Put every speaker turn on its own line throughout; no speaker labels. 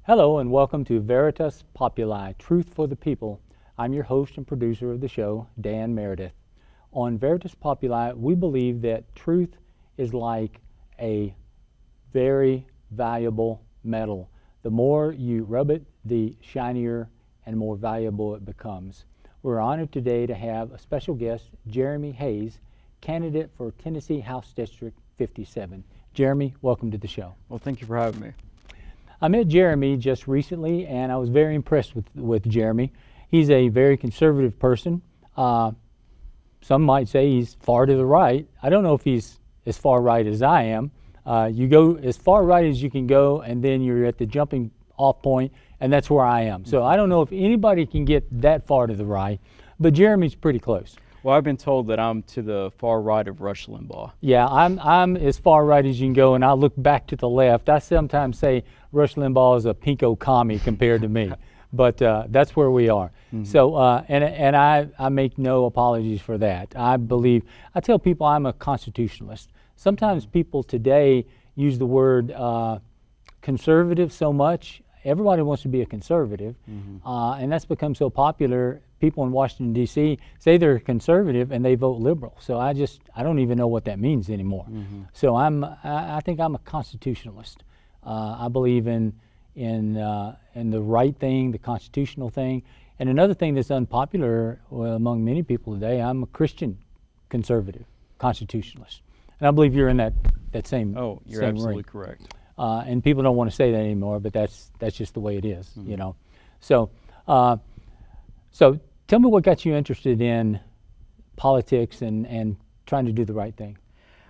Hello and welcome to Veritas Populi, Truth for the People. I'm your host and producer of the show, Dan Meredith. On Veritas Populi, we believe that truth is like a very valuable metal. The more you rub it, the shinier and more valuable it becomes. We're honored today to have a special guest, Jeremy Hayes, candidate for Tennessee House District 57. Jeremy, welcome to the show.
Well, thank you for having me.
I met Jeremy just recently, and I was very impressed with Jeremy. He's a very conservative person. Some might say he's far to the right. I don't know if he's as far right as I am. You go as far right as you can go, and then you're at the jumping off point, and that's where I am. So I don't know if anybody can get that far to the right, but Jeremy's pretty close.
Well, I've been told that I'm to the far right of Rush Limbaugh.
Yeah, I'm as far right as you can go, and I look back to the left. I sometimes say Rush Limbaugh is a pinko commie compared to me, but that's where we are. Mm-hmm. So, and I make no apologies for that. I tell people I'm a constitutionalist. Sometimes people today use the word conservative so much. Everybody wants to be a conservative, and that's become so popular. People in Washington, D.C. say they're conservative and they vote liberal. So I don't even know what that means anymore. So I think I'm a constitutionalist. I believe in the right thing, the constitutional thing. And another thing that's unpopular among many people today, I'm a Christian conservative constitutionalist. And I believe you're in that same
Oh, you're
same
absolutely
ring.
correct.
And people don't want to say that anymore, but that's just the way it is, you know. So tell me what got you interested in politics and trying to do the right thing.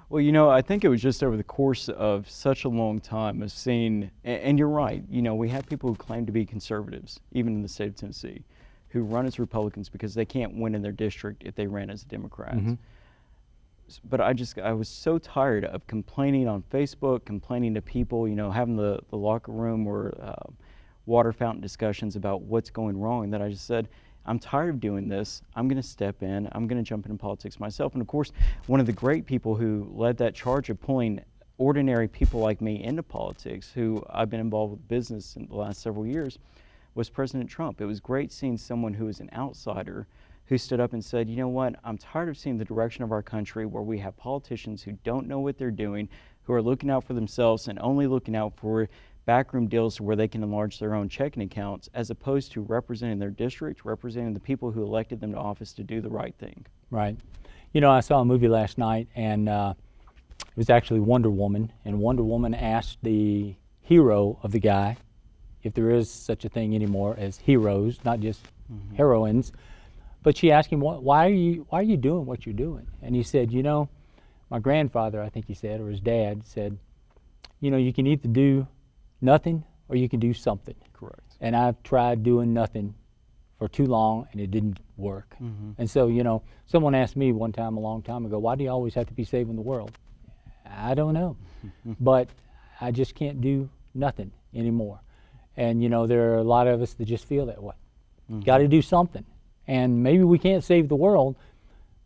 Well, you know, I think it was just over the course of such a long time of seeing, and you're right, you know, we have people who claim to be conservatives, even in the state of Tennessee, who run as Republicans because they can't win in their district if they ran as Democrats. But I was so tired of complaining on Facebook, complaining to people, you know, having the locker room or water fountain discussions about what's going wrong, that I just said, I'm tired of doing this. I'm going to step in. I'm going to jump into politics myself. And of course, one of the great people who led that charge of pulling ordinary people like me into politics, who I've been involved with business in the last several years, was President Trump. It was great seeing someone who was an outsider who stood up and said, you know what, I'm tired of seeing the direction of our country where we have politicians who don't know what they're doing, who are looking out for themselves and only looking out for backroom deals where they can enlarge their own checking accounts, as opposed to representing their district, representing the people who elected them to office to do the right thing.
Right. You know, I saw a movie last night, and it was actually Wonder Woman, and Wonder Woman asked the hero of the guy, if there is such a thing anymore as heroes, not just heroines, but she asked him, why are you doing what you're doing? And he said, you know, my grandfather, I think he said, or his dad said, you know, you can either do nothing or you can do something.
Correct.
And I've tried doing nothing for too long and it didn't work. And so, you know, someone asked me one time a long time ago, why do you always have to be saving the world? I don't know, but I just can't do nothing anymore. And you know, there are a lot of us that just feel that way. Got to do something. And maybe we can't save the world,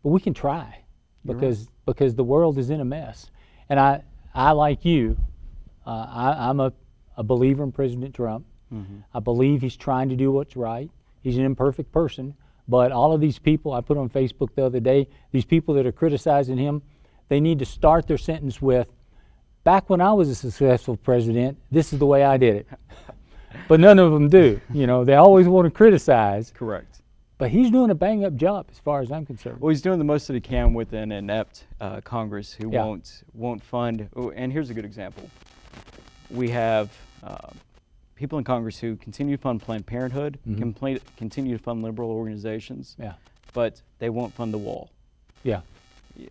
but we can try, because the world is in a mess. And I like you, I'm a believer in President Trump. I believe he's trying to do what's right. He's an imperfect person, but all of these people, I put on Facebook the other day, these people that are criticizing him, they need to start their sentence with, back when I was a successful president, this is the way I did it. But none of them do. You know, they always want to criticize.
Correct.
But he's doing a bang-up job as far as I'm concerned.
Well, he's doing the most that he can with an inept Congress who won't fund. Oh, and here's a good example. We have people in Congress who continue to fund Planned Parenthood, continue to fund liberal organizations, but they won't fund the wall.
Yeah.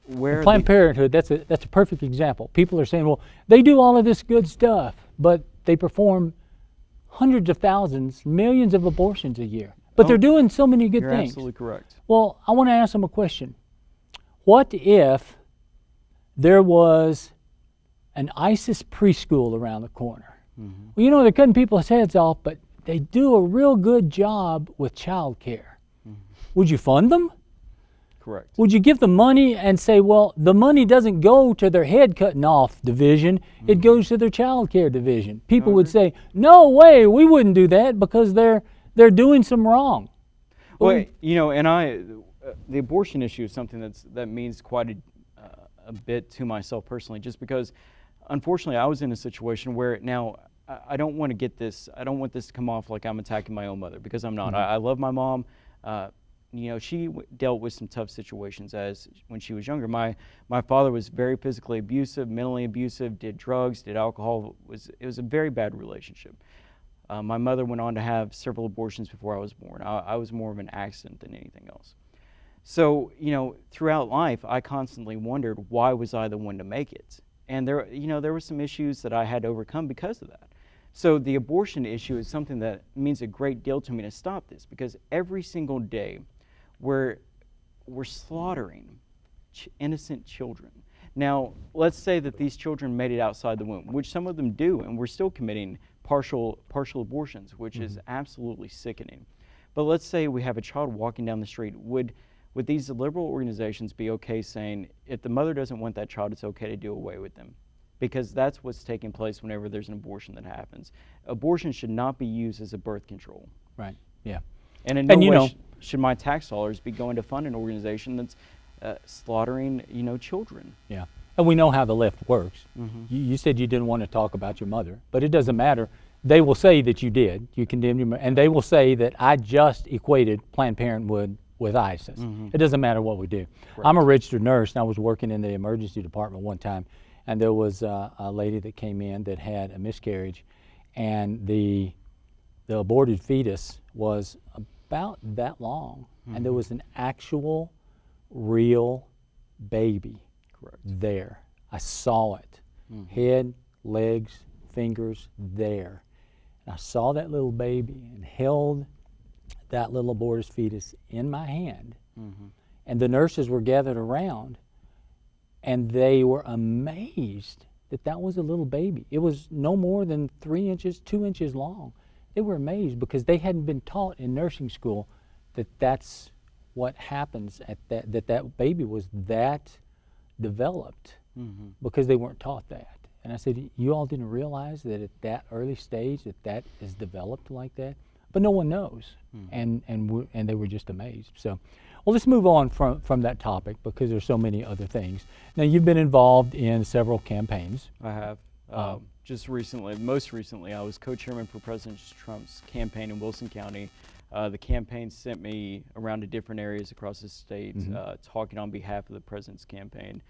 Where
Planned Parenthood, that's a perfect example. People are saying, well, they do all of this good stuff, but they perform hundreds of thousands, millions of abortions a year. But they're doing so many good things.
You're absolutely correct.
Well, I want to ask them a question. What if there was an ISIS preschool around the corner? Well, you know, they're cutting people's heads off, but they do a real good job with child care. Would you fund them?
Correct.
Would you give the money and say, well, the money doesn't go to their head cutting off division, it goes to their child care division? People would say, no way, we wouldn't do that because they're doing some wrong.
Well, you know, and the abortion issue is something that means quite a bit to myself personally, just because, unfortunately, I was in a situation where now I don't want to get this. I don't want this to come off like I'm attacking my own mother, because I'm not. I love my mom. You know, she dealt with some tough situations when she was younger. My father was very physically abusive, mentally abusive, did drugs, did alcohol. It was a very bad relationship. My mother went on to have several abortions before I was born. I was more of an accident than anything else. So, you know, throughout life, I constantly wondered, why was I the one to make it? And there were some issues that I had to overcome because of that. So the abortion issue is something that means a great deal to me to stop this, because every single day we're slaughtering innocent children. Now, let's say that these children made it outside the womb, which some of them do, and we're still committing partial abortions, which is absolutely sickening. But let's say we have a child walking down the street. Would these liberal organizations be okay saying, if the mother doesn't want that child, it's okay to do away with them? Because that's what's taking place whenever there's an abortion that happens. Abortion should not be used as a birth control.
Right, yeah.
And in no way should my tax dollars be going to fund an organization that's slaughtering, you know, children.
Yeah, and we know how the left works. You said you didn't want to talk about your mother, but it doesn't matter. They will say that you did. You condemned your mother, and they will say that I just equated Planned Parenthood with ISIS. It doesn't matter what we do.
Correct.
I'm a registered nurse, and I was working in the emergency department one time, and there was a lady that came in that had a miscarriage, and the aborted fetus was about that long, and there was an actual, real baby there. I saw it. Head, legs, fingers there. And I saw that little baby and held that little aborted fetus in my hand. And the nurses were gathered around, and they were amazed that that was a little baby. It was no more than 3 inches, 2 inches long. They were amazed because they hadn't been taught in nursing school that that's what happens at that baby was that developed, because they weren't taught that. And I said, you all didn't realize that at that early stage that is developed like that? But no one knows, and they were just amazed. So, well, let's move on from that topic, because there's so many other things. Now, you've been involved in several campaigns.
I have. Just recently, most recently, I was co-chairman for President Trump's campaign in Wilson County. The campaign sent me around to different areas across the state, talking on behalf of the president's campaign.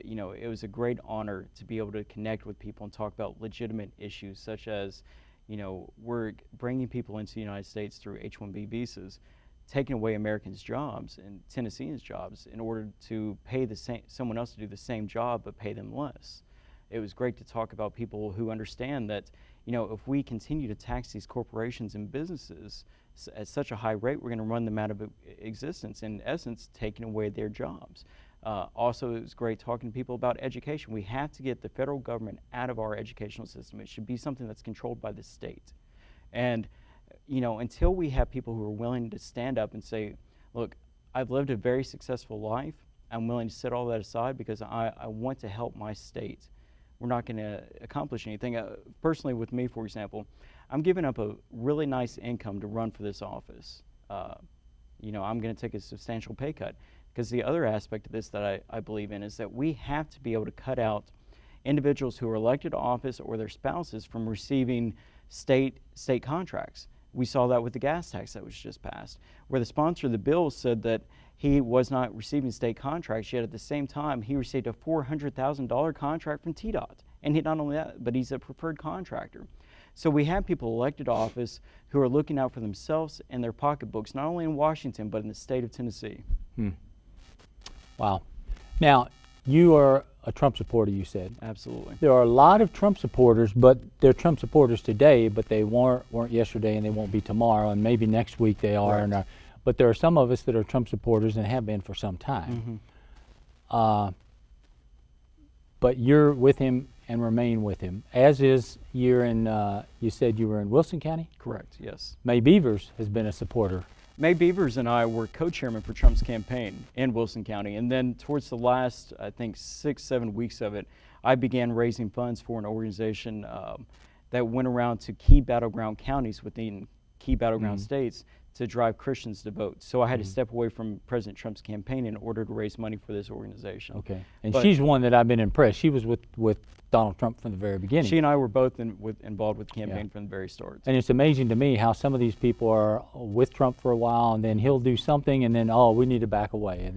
You know, it was a great honor to be able to connect with people and talk about legitimate issues, such as, you know, we're bringing people into the United States through H-1B visas, taking away Americans' jobs and Tennesseans' jobs in order to pay someone else to do the same job but pay them less. It was great to talk about people who understand that, you know, if we continue to tax these corporations and businesses at such a high rate, we're going to run them out of existence, in essence, taking away their jobs. Also, it was great talking to people about education. We have to get the federal government out of our educational system. It should be something that's controlled by the state. And, you know, until we have people who are willing to stand up and say, look, I've lived a very successful life. I'm willing to set all that aside because I want to help my state. We're not going to accomplish anything. Personally, with me, for example, I'm giving up a really nice income to run for this office. You know, I'm going to take a substantial pay cut, because the other aspect of this that I believe in is that we have to be able to cut out individuals who are elected to office or their spouses from receiving state contracts. We saw that with the gas tax that was just passed, where the sponsor of the bill said that he was not receiving state contracts, yet at the same time he received a $400,000 contract from TDOT. And not only that, but he's a preferred contractor. So we have people elected to office who are looking out for themselves and their pocketbooks, not only in Washington, but in the state of Tennessee.
Wow. Now, you are a Trump supporter, you said.
Absolutely.
There are a lot of Trump supporters, but they're Trump supporters today, but they weren't yesterday, and they won't be tomorrow, and maybe next week they are.
Right.
But there are some of us that are Trump supporters and have been for some time. But you're with him and remain with him, as is you said you were in Wilson County?
Correct, yes.
May Beavers has been a supporter.
May Beavers and I were co-chairman for Trump's campaign in Wilson County, and then towards the last, I think, 6-7 weeks of it, I began raising funds for an organization that went around to key battleground counties within key battleground states to drive Christians to vote. So I had to step away from President Trump's campaign in order to raise money for this organization.
Okay, and she's one that I've been impressed. She was with Donald Trump from the very beginning.
She and I were both involved with the campaign from the very start.
And it's amazing to me how some of these people are with Trump for a while, and then he'll do something, and then, oh, we need to back away,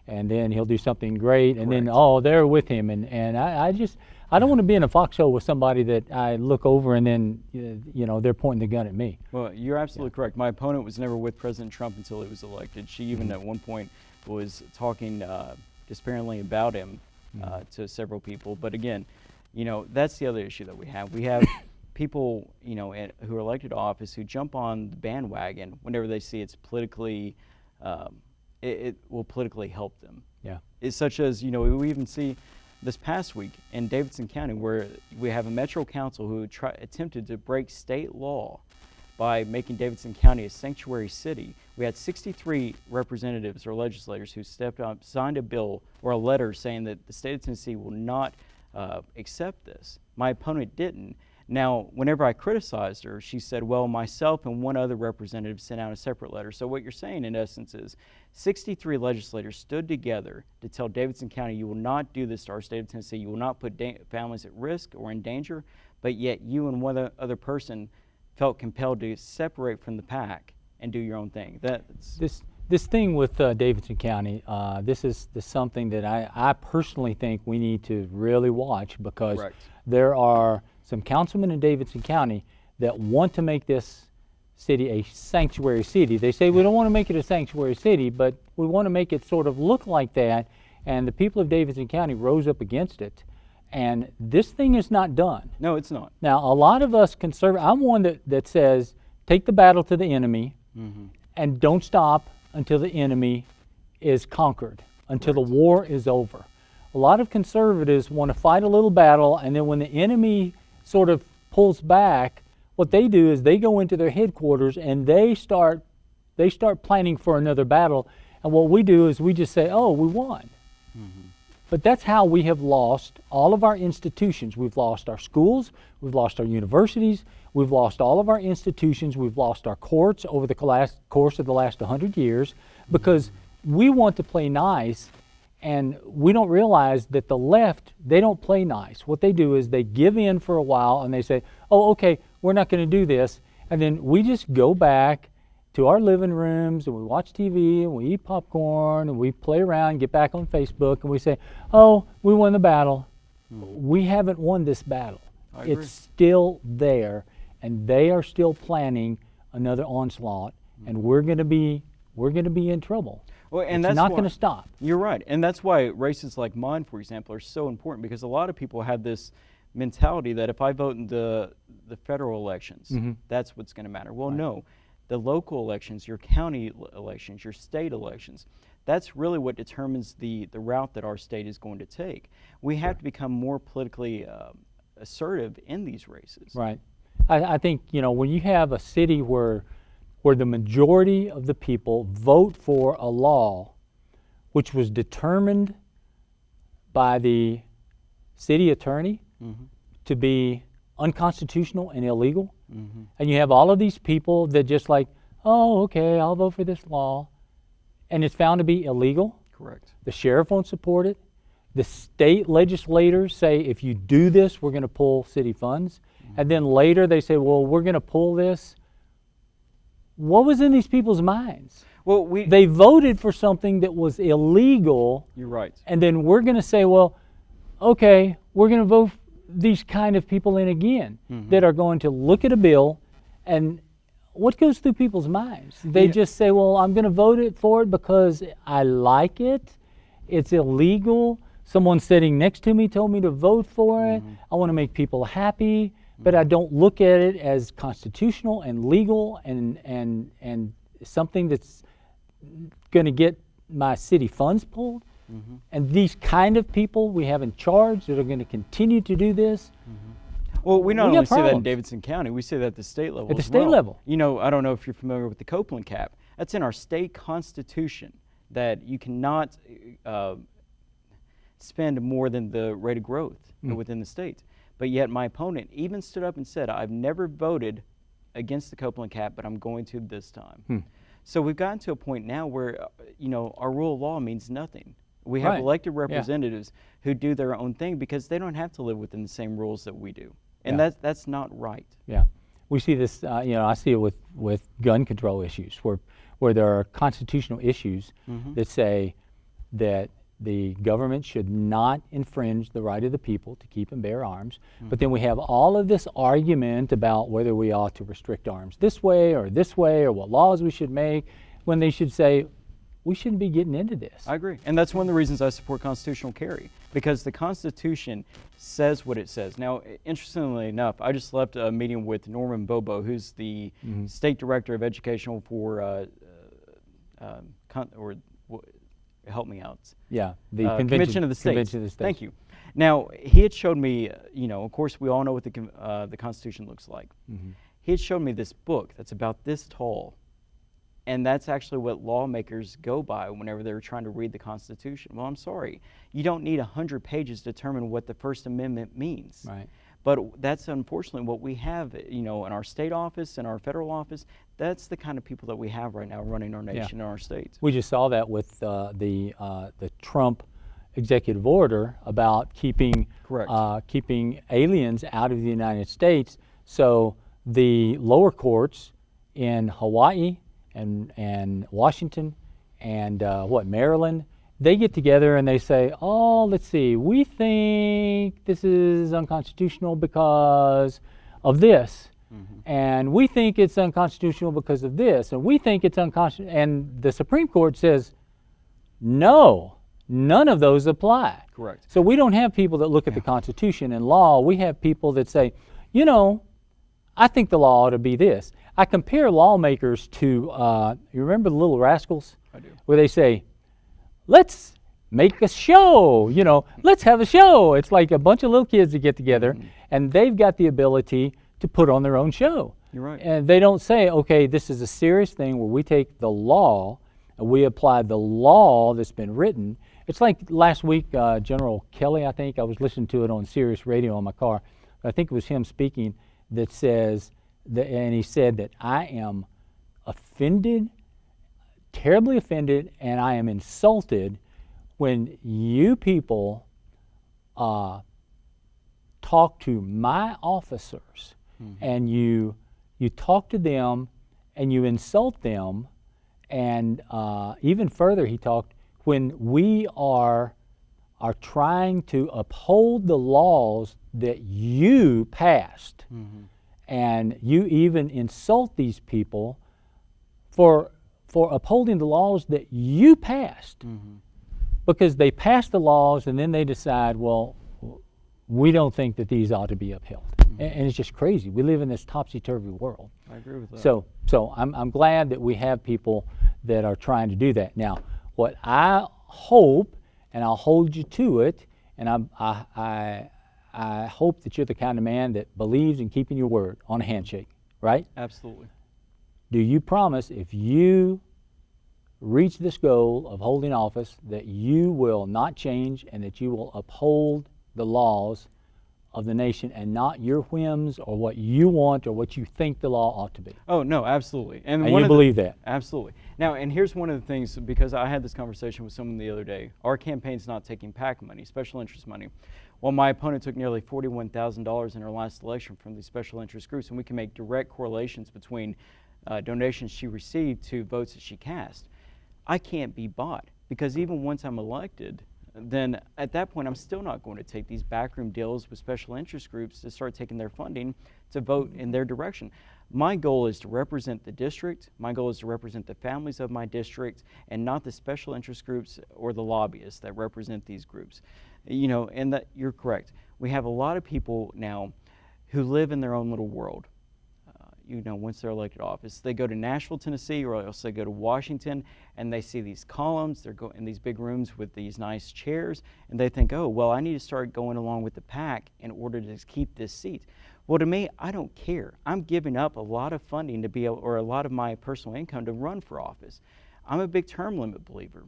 and then he'll do something great, and then, oh, they're with him, and I don't want to be in a foxhole with somebody that I look over and then, you know, they're pointing the gun at me.
Well, you're absolutely correct. My opponent was never with President Trump until he was elected. She even at one point was talking disparagingly about him to several people. But again, you know, that's the other issue that we have. We have people, you know, who are elected to office who jump on the bandwagon whenever they see it's politically, it will politically help them.
Yeah.
It's such as, you know, we even see this past week in Davidson County where we have a Metro Council who attempted to break state law by making Davidson County a sanctuary city. We had 63 representatives or legislators who stepped up, signed a bill or a letter saying that the state of Tennessee will not accept this. My opponent didn't. Now, whenever I criticized her, she said, well, myself and one other representative sent out a separate letter. So what you're saying, in essence, is 63 legislators stood together to tell Davidson County, you will not do this to our state of Tennessee. You will not put families at risk or in danger, but yet you and one other person felt compelled to separate from the pack and do your own thing.
This thing with Davidson County, this is something that I personally think we need to really watch, because there are some councilmen in Davidson County that want to make this city a sanctuary city. They say we don't want to make it a sanctuary city, but we want to make it sort of look like that, and the people of Davidson County rose up against it, and this thing is not done.
No, it's not.
Now, a lot of us conservatives, I'm one that says take the battle to the enemy and don't stop until the enemy is conquered, until the war is over. A lot of conservatives want to fight a little battle, and then when the enemy sort of pulls back, what they do is they go into their headquarters and they start planning for another battle. And what we do is we just say, oh, we won. But that's how we have lost all of our institutions. We've lost our schools, we've lost our universities, we've lost all of our institutions, we've lost our courts over the course of the last 100 years, because we want to play nice. And we don't realize that the left, they don't play nice. What they do is they give in for a while and they say, oh, okay, we're not going to do this. And then we just go back to our living rooms and we watch TV and we eat popcorn and we play around, get back on Facebook, and we say, oh, we won the battle. We haven't won this battle. It's still there, and they are still planning another onslaught, and we're going to be in trouble.
Well, and
it's not going to stop.
You're right. And that's why races like mine, for example, are so important, because a lot of people have this mentality that if I vote in the federal elections, that's what's going to matter. Well, no. The local elections, your county elections, your state elections, that's really what determines the route that our state is going to take. We have to become more politically assertive in these races.
Right. I think, you know, when you have a city where the majority of the people vote for a law which was determined by the city attorney to be unconstitutional and illegal, and you have all of these people that just like, oh, okay, I'll vote for this law, and it's found to be illegal.
Correct.
The sheriff won't support it. The state legislators say, if you do this, we're going to pull city funds. And then later they say, well, we're going to pull this. What was in these people's minds?
Well,
they voted for something that was illegal.
You're right.
And then we're going to say, well, okay, we're going to vote these kind of people in again that are going to look at a bill, and what goes through people's minds? They just say, well, I'm going to vote for it because I like it. It's illegal. Someone sitting next to me told me to vote for it. I want to make people happy, but I don't look at it as constitutional and legal and something that's going to get my city funds pulled. And these kind of people we have in charge that are going to continue to do this.
Well, we not only say that in Davidson County, we say that at the state level.
At the state level.
You know, I don't know if you're familiar with the Copeland cap. That's in our state constitution, that you cannot spend more than the rate of growth within the state. But yet my opponent even stood up and said, I've never voted against the Copeland cap, but I'm going to this time. So we've gotten to a point now where, our rule of law means nothing. We have elected representatives who do their own thing because they don't have to live within the same rules that we do. And that's not right.
Yeah. We see this, I see it with gun control issues where there are constitutional issues that say that the government should not infringe the right of the people to keep and bear arms. But then we have all of this argument about whether we ought to restrict arms this way, or what laws we should make, when they should say, we shouldn't be getting into this.
I agree. And that's one of the reasons I support constitutional carry, because the Constitution says what it says. Now, interestingly enough, I just left a meeting with Norman Bobo, who's the State Director of Education for, help me out.
Yeah, the
Convention of the States.
Convention of the States.
Thank you. Now, he had showed me, of course, we all know what the Constitution looks like. He had shown me this book that's about this tall, and that's actually what lawmakers go by whenever they're trying to read the Constitution. Well, I'm sorry, you don't need 100 pages to determine what the First Amendment means.
Right.
But that's unfortunately what we have, in our state office and our federal office. That's the kind of people that we have right now running our nation and our states.
We just saw that with the Trump executive order about keeping aliens out of the United States. So the lower courts in Hawaii and Washington and Maryland, they get together and they say, oh, let's see, we think this is unconstitutional because of this. And we think it's unconstitutional because of this. And we think it's unconstitutional. And the Supreme Court says, no, none of those apply.
Correct.
So we don't have people that look at the Constitution and law. We have people that say, I think the law ought to be this. I compare lawmakers to, you remember the Little Rascals?
I do.
Where they say, let's make a show, let's have a show. It's like a bunch of little kids that get together and they've got the ability to put on their own show.
You're right.
And they don't say, okay, this is a serious thing where we take the law and we apply the law that's been written. It's like last week, General Kelly, I think, I was listening to it on Sirius Radio in my car. I think it was him speaking that says, and he said that I am offended, terribly offended, and I am insulted when you people talk to my officers and you talk to them and you insult them, and even further he talked when we are trying to uphold the laws that you passed, and you even insult these people for upholding the laws that you passed, because they passed the laws and then they decide, well, we don't think that these ought to be upheld. And it's just crazy. We live in this topsy-turvy world.
I agree with that.
So I'm glad that we have people that are trying to do that. Now, what I hope, and I'll hold you to it, and I hope that you're the kind of man that believes in keeping your word on a handshake, right?
Absolutely.
Do you promise, if you reach this goal of holding office, that you will not change and that you will uphold the laws of the nation and not your whims or what you want or what you think the law ought to be?
Oh, no, absolutely.
And you believe that?
Absolutely. Now, and here's one of the things, because I had this conversation with someone the other day. Our campaign's not taking PAC money, special interest money. Well, my opponent took nearly $41,000 in her last election from these special interest groups, and we can make direct correlations between donations she received to votes that she cast. I can't be bought, because even once I'm elected, then at that point I'm still not going to take these backroom deals with special interest groups to start taking their funding to vote in their direction. My goal is to represent the district. My goal is to represent the families of my district, and not the special interest groups or the lobbyists that represent these groups. And that you're correct. We have a lot of people now who live in their own little world. once they're elected office. They go to Nashville, Tennessee, or else they go to Washington, and they see these columns. They're in these big rooms with these nice chairs, and they think, oh, well, I need to start going along with the pack in order to keep this seat. Well, to me, I don't care. I'm giving up a lot of funding to be able, or a lot of my personal income to run for office. I'm a big term limit believer.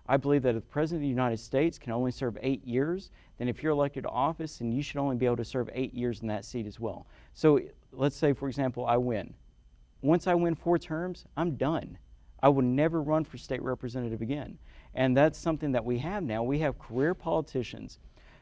I believe that if the President of the United States can only serve 8 years, then if you're elected to office, then you should only be able to serve 8 years in that seat as well. So let's say, for example, I win. Once I win 4 terms, I'm done. I will never run for state representative again. And that's something that we have now. We have career politicians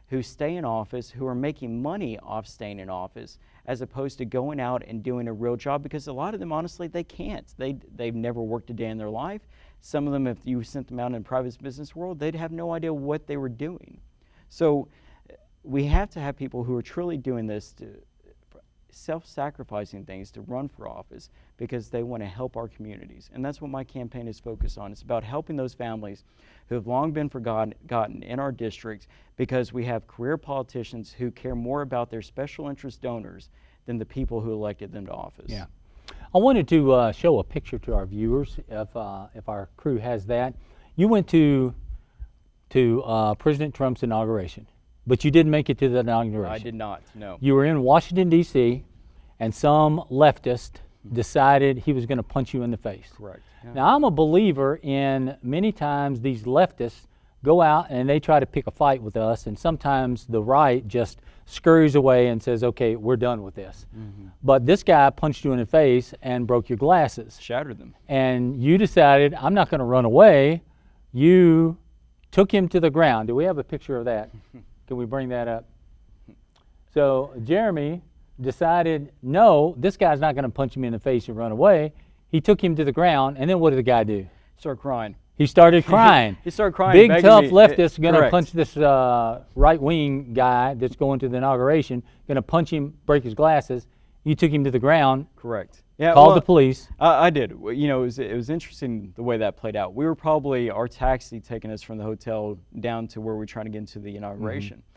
who stay in office, who are making money off staying in office, as opposed to going out and doing a real job, because a lot of them, honestly, they can't. They've never worked a day in their life. Some of them, if you sent them out in the private business world, they'd have no idea what they were doing. So we have to have people who are truly doing this, to self-sacrificing things to run for office, because they want to help our communities. And that's what my campaign is focused on. It's about helping those families who have long been forgotten in our districts, because we have career politicians who care more about their special interest donors than the people who elected them to office.
Yeah. I wanted to show a picture to our viewers, if our crew has that. You went to President Trump's inauguration, but you didn't make it to the inauguration.
I did not, no.
You were in Washington, D.C., and some leftist decided he was going to punch you in the face.
Correct. Yeah.
Now, I'm a believer in many times these leftists go out and they try to pick a fight with us, and sometimes the right just scurries away and says, okay, we're done with this. Mm-hmm. But this guy punched you in the face and broke your glasses.
Shattered them.
And you decided, I'm not going to run away. You took him to the ground. Do we have a picture of that? Can we bring that up? So Jeremy decided, no, this guy's not going to punch me in the face and run away. He took him to the ground, and then what did the guy do?
Started crying.
He started crying.
He started crying.
Big tough leftist going to punch this right-wing guy that's going to the inauguration, going to punch him, break his glasses. You took him to the ground.
Correct. Yeah.
Called the police.
I did. You know, it was interesting the way that played out. We were probably, our taxi taking us from the hotel down to where we were trying to get into the inauguration. Mm-hmm.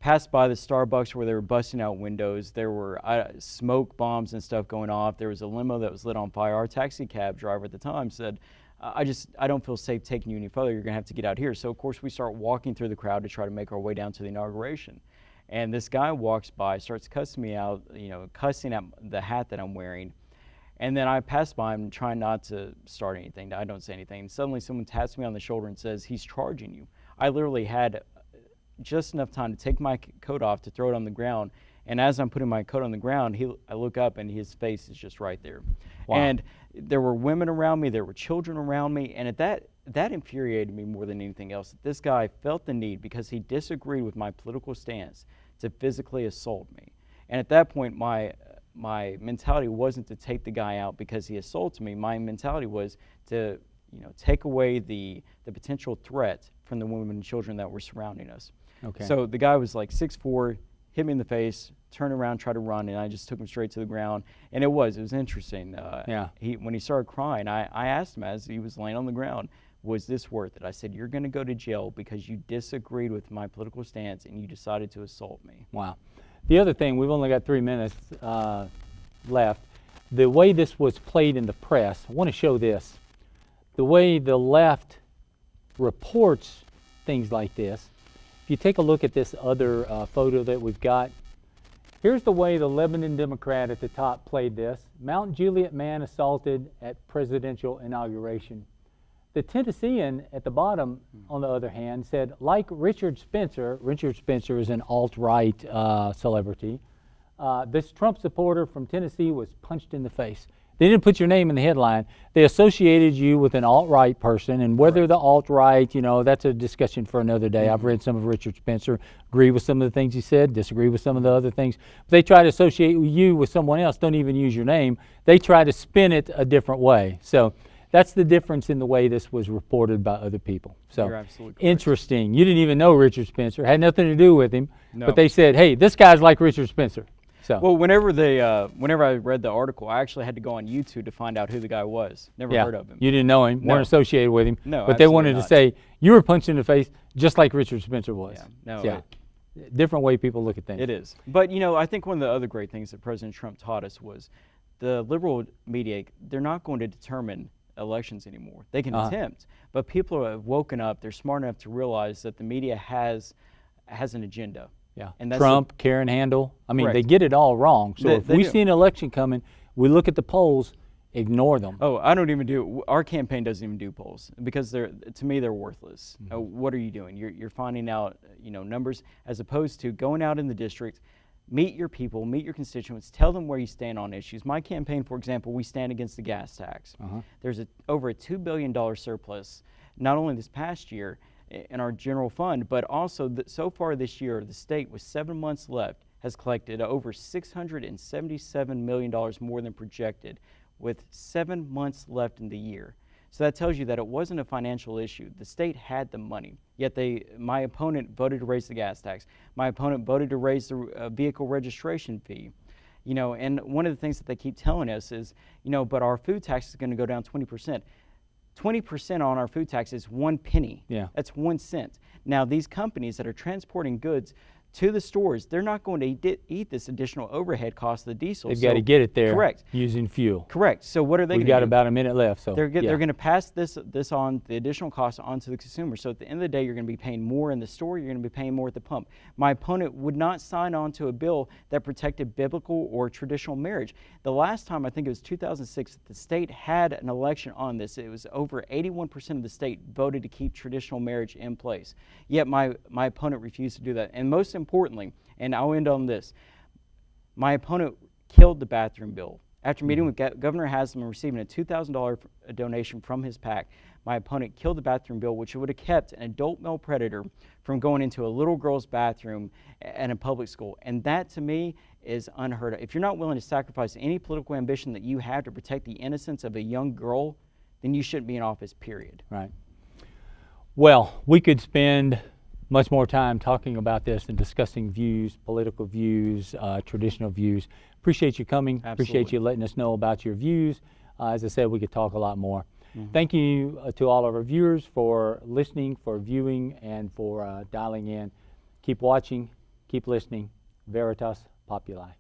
Passed by the Starbucks where they were busting out windows. There were smoke bombs and stuff going off. There was a limo that was lit on fire. Our taxi cab driver at the time said, I don't feel safe taking you any further. You're going to have to get out here. So, of course, we start walking through the crowd to try to make our way down to the inauguration. And this guy walks by, starts cussing me out, cussing at the hat that I'm wearing. And then I pass by him, trying not to start anything. I don't say anything. And suddenly someone taps me on the shoulder and says, he's charging you. I literally had just enough time to take my coat off to throw it on the ground. And as I'm putting my coat on the ground, I look up and his face is just right there. Wow. And there were women around me, there were children around me, and that infuriated me more than anything else. This guy felt the need, because he disagreed with my political stance, to physically assault me. And at that point, my mentality wasn't to take the guy out because he assaulted me. My mentality was to take away the potential threat from the women and children that were surrounding us. Okay. So the guy was like 6'4", hit me in the face, turned around, tried to run, and I just took him straight to the ground. And it was interesting. When he started crying, I asked him as he was laying on the ground, was this worth it? I said, you're going to go to jail because you disagreed with my political stance and you decided to assault me.
Wow. The other thing, we've only got 3 minutes left. The way this was played in the press, I want to show this. The way the left reports things like this. If you take a look at this other photo that we've got, here's the way the Lebanon Democrat at the top played this. Mount Juliet man assaulted at presidential inauguration. The Tennessean at the bottom, on the other hand, said, like Richard Spencer is an alt-right celebrity, this Trump supporter from Tennessee was punched in the face. They didn't put your name in the headline. They associated you with an alt-right person, and whether the alt-right, that's a discussion for another day. Mm-hmm. I've read some of Richard Spencer, agree with some of the things he said, disagree with some of the other things. But they try to associate you with someone else, don't even use your name. They try to spin it a different way. So that's the difference in the way this was reported by other people. So
you're absolutely correct.
Interesting. You didn't even know Richard Spencer, had nothing to do with him,
no.
But they said, hey, this guy's like Richard Spencer. So.
Well, whenever I read the article, I actually had to go on YouTube to find out who the guy was. Never heard of him.
You didn't know him, weren't associated with him.
No,
but they wanted to say, you were punched in the face just like Richard Spencer was.
Yeah,
no. Different way people look at things.
It is. But, I think one of the other great things that President Trump taught us was the liberal media, they're not going to determine elections anymore. They can attempt, but people have woken up. They're smart enough to realize that the media has an agenda.
Yeah,
and that's
Trump, Karen Handel. I mean,
Correct.
they get it all wrong. So if
They
we
do.
see an election coming, we look at the polls, ignore them.
Oh, I don't even do. Our campaign doesn't even do polls because to me they're worthless. What are you doing? You're finding out numbers as opposed to going out in the district. Meet your people, meet your constituents, tell them where you stand on issues. My campaign, for example, we stand against the gas tax. There's over a $2 billion surplus, not only this past year in our general fund, but also so far this year, the state, with 7 months left, has collected over $677 million more than projected, with 7 months left in the year. So that tells you that it wasn't a financial issue. The state had the money, yet my opponent voted to raise the gas tax. My opponent voted to raise the vehicle registration fee. And one of the things that they keep telling us is, but our food tax is going to go down 20%. 20% on our food tax is 1 penny.
Yeah.
That's 1 cent. Now, these companies that are transporting goods to the stores, they're not going to eat this additional overhead cost of the diesel.
They've got to get it there.
Correct.
Using fuel.
Correct. So what are they going to do?
We've got about a minute left. So
they're going to pass this on, the additional cost, onto the consumer. So at the end of the day, you're going to be paying more in the store. You're going to be paying more at the pump. My opponent would not sign on to a bill that protected biblical or traditional marriage. The last time, I think it was 2006, the state had an election on this. It was over 81% of the state voted to keep traditional marriage in place. Yet my opponent refused to do that. And most importantly, and I'll end on this, my opponent killed the bathroom bill. After meeting with Governor Haslam and receiving a $2,000 donation from his PAC, my opponent killed the bathroom bill, which would have kept an adult male predator from going into a little girl's bathroom in a public school. And that, to me, is unheard of. If you're not willing to sacrifice any political ambition that you have to protect the innocence of a young girl, then you shouldn't be in office, period.
Right. Well, we could spend much more time talking about this and discussing views, political views, traditional views. Appreciate you coming.
Absolutely.
Appreciate you letting us know about your views. As I said, we could talk a lot more. Thank you to all of our viewers for listening, for viewing, and for dialing in. Keep watching, keep listening. Veritas Populi.